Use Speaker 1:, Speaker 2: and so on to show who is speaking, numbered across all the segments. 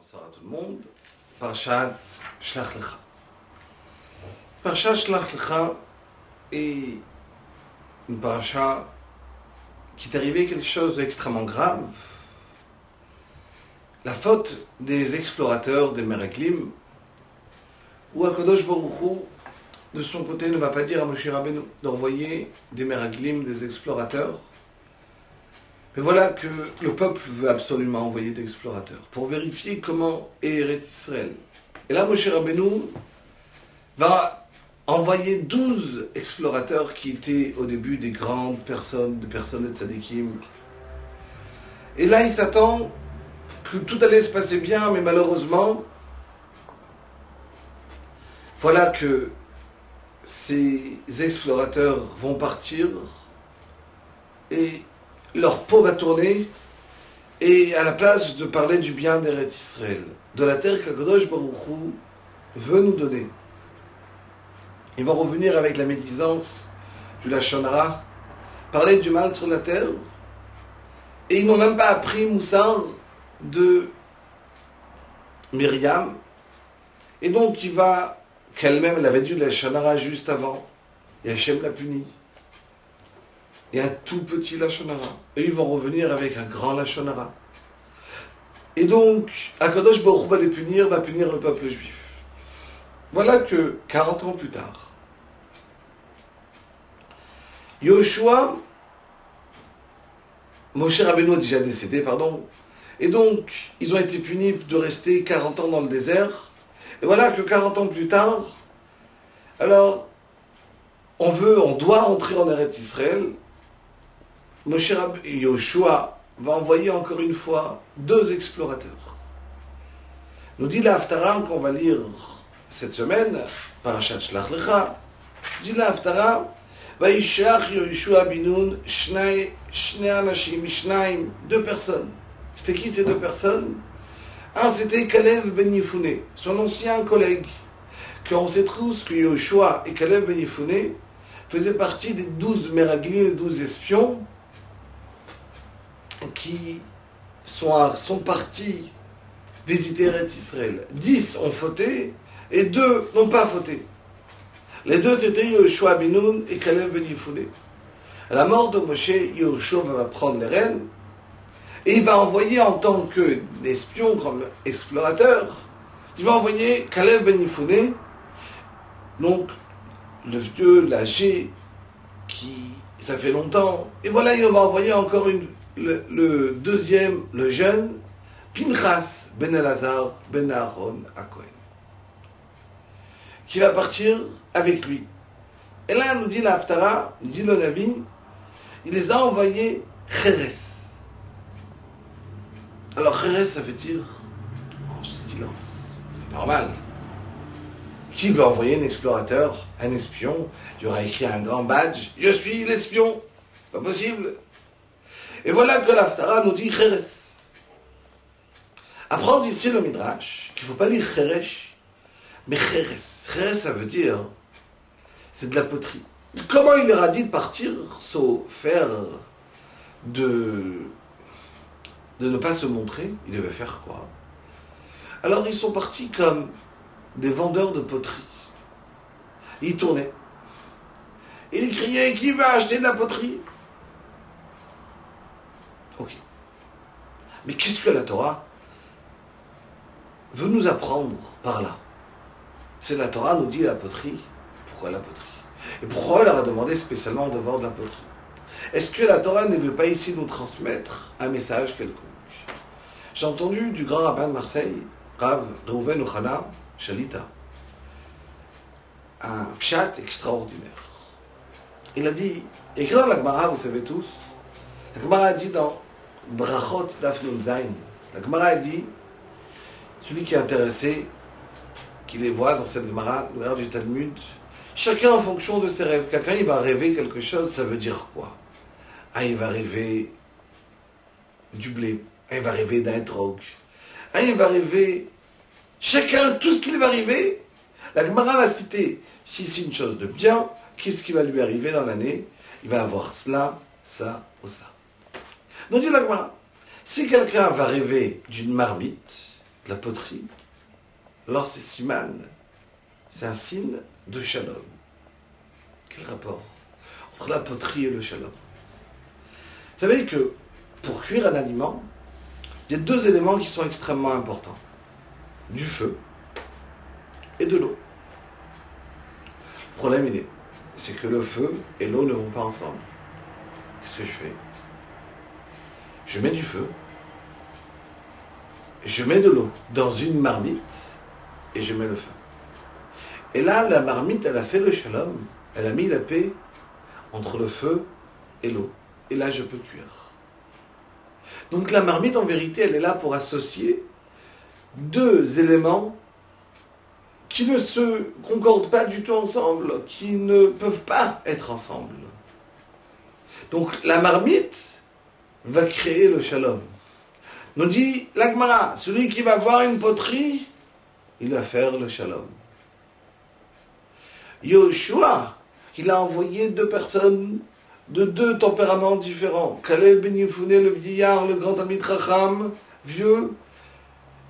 Speaker 1: Bonsoir à tout le monde. Parashat Shlach Lecha. Parashat Shlach Lecha est une parasha qui est arrivé quelque chose d'extrêmement grave. La faute des explorateurs des Meraglim, où Akadosh Baruch Hu, de son côté, ne va pas dire à Moshe Rabbeinu d'envoyer des Meraglim, des explorateurs. Mais voilà que le peuple veut absolument envoyer des explorateurs pour vérifier comment est Eretz Israël. Et là, Moshe Rabbeinu va envoyer 12 explorateurs qui étaient au début des grandes personnes, des personnes de tzadikim. Et là, il s'attend que tout allait se passer bien, mais malheureusement, voilà que ces explorateurs vont partir et leur peau va tourner, et à la place de parler du bien d'Eretz Israël, de la terre qu'Akadosh Baruch Hu veut nous donner, ils vont revenir avec la médisance du Lashon Hara, parler du mal sur la terre, et ils n'ont même pas appris Moussar de Myriam, et donc qu'elle-même elle avait dit le Lashon Hara juste avant, et Hachem l'a puni. Et un tout petit Lashon Hara. Et ils vont revenir avec un grand Lashon Hara. Et donc, Akadosh Baruch Hu va les punir, va punir le peuple juif. Voilà que, 40 ans plus tard, Yoshua, Moshe Rabbeinu est déjà décédé, et donc, ils ont été punis de rester 40 ans dans le désert. Et voilà que 40 ans plus tard, alors, on doit entrer en Eretz Israël. Moshe Rabbeinu, Yoshua va envoyer encore une fois 2 explorateurs. Nous dit la Haftara qu'on va lire cette semaine, Parashat Shlach Lecha, dit la Haftara, Vayishlach Yoshua binun shnei anashim, shnaim, 2 personnes. C'était qui ces 2 personnes? Un, c'était Kalev ben Yefune, son ancien collègue. Car on sait tous que Yoshua et Kalev ben Yefune faisaient partie des 12 Meraglim, les 12 espions, qui sont partis visiter Eretz Israël. 10 ont fauté et 2 n'ont pas fauté. Les 2 c'était Yoshua ben Nun et Kalev ben Yefune. À la mort de Moshe, Yoshua va prendre les rênes et il va envoyer en tant qu'espion, comme explorateur, il va envoyer Kalev ben Yefune, donc le vieux, l'âgé, ça fait longtemps, et voilà, il va envoyer encore le deuxième, le jeune, Pinchas ben Elazar ben Aaron à Cohen, qui va partir avec lui. Et là, nous dit la Haftara, nous dit le Navi, il les a envoyés Cheres. Alors Cheres, ça veut dire en silence, c'est normal. Qui veut envoyer un explorateur, un espion? Il y aura écrit un grand badge, je suis l'espion, pas possible. Et voilà que l'Haftara nous dit Cheres. Apprendre ici le Midrash, qu'il ne faut pas lire Cheresh, mais Cheres. Cheres, ça veut dire, c'est de la poterie. Comment il leur a dit de partir, sauf faire de ne pas se montrer? Ils devaient faire quoi? Alors ils sont partis comme des vendeurs de poterie. Ils tournaient. Et ils criaient, qui va acheter de la poterie? Ok. Mais qu'est-ce que la Torah veut nous apprendre par là? C'est la Torah nous dit la poterie. Pourquoi la poterie? Et pourquoi elle leur a demandé spécialement de voir de la poterie? Est-ce que la Torah ne veut pas ici nous transmettre un message quelconque? J'ai entendu du grand rabbin de Marseille, Rav Reuven Ochana Shalita, un pshat extraordinaire. Il a dit, écrit dans la Gemara, vous savez tous, la Gemara a dit dans Brachot Daf Nun Zayin, la Gemara a dit, celui qui est intéressé, qui les voit dans cette Gemara, l'heure du Talmud, chacun en fonction de ses rêves. Quelqu'un il va rêver quelque chose, ça veut dire quoi? Ah, il va rêver du blé, ah, il va rêver d'un drogue, ah, il va rêver, chacun, tout ce qui va arriver, la Gemara va citer, si c'est une chose de bien, qu'est-ce qui va lui arriver dans l'année? Il va avoir cela, ça ou ça. Donc dit la Gemara, si quelqu'un va rêver d'une marmite, de la poterie, alors c'est siman, c'est un signe de shalom. Quel rapport entre la poterie et le shalom? Vous savez que pour cuire un aliment, il y a deux éléments qui sont extrêmement importants. Du feu et de l'eau. Le problème, c'est que le feu et l'eau ne vont pas ensemble. Qu'est-ce que je fais? Je mets du feu, je mets de l'eau dans une marmite et je mets le feu. Et là, la marmite, elle a fait le shalom, elle a mis la paix entre le feu et l'eau. Et là, je peux cuire. Donc la marmite, en vérité, elle est là pour associer deux éléments qui ne se concordent pas du tout ensemble, qui ne peuvent pas être ensemble. Donc la marmite va créer le shalom. Nous dit l'Agmara, celui qui va voir une poterie, il va faire le shalom. Yoshua, il a envoyé deux personnes de deux tempéraments différents. Caleb ben Yefouné, le vieillard, le grand Talmid Chacham, vieux,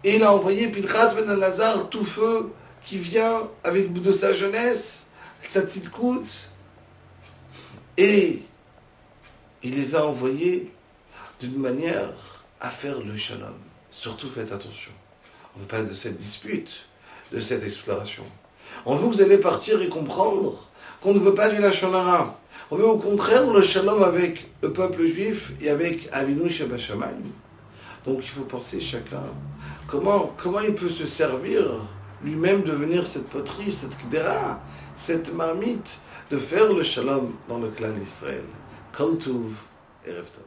Speaker 1: et il a envoyé Pinchas ben Elazar, tout feu, qui vient avec de sa jeunesse, sa tzidkout, et il les a envoyés d'une manière à faire le shalom. Surtout faites attention. On ne veut pas de cette dispute, de cette exploration. On veut que vous allez partir et comprendre qu'on ne veut pas du lashon hara. On veut au contraire le shalom avec le peuple juif et avec Avinu Shebashamayim. Donc il faut penser chacun comment il peut se servir lui-même devenir cette poterie, cette kdera, cette marmite, de faire le shalom dans le clan d'Israël. Kol Tov, Erev Tov.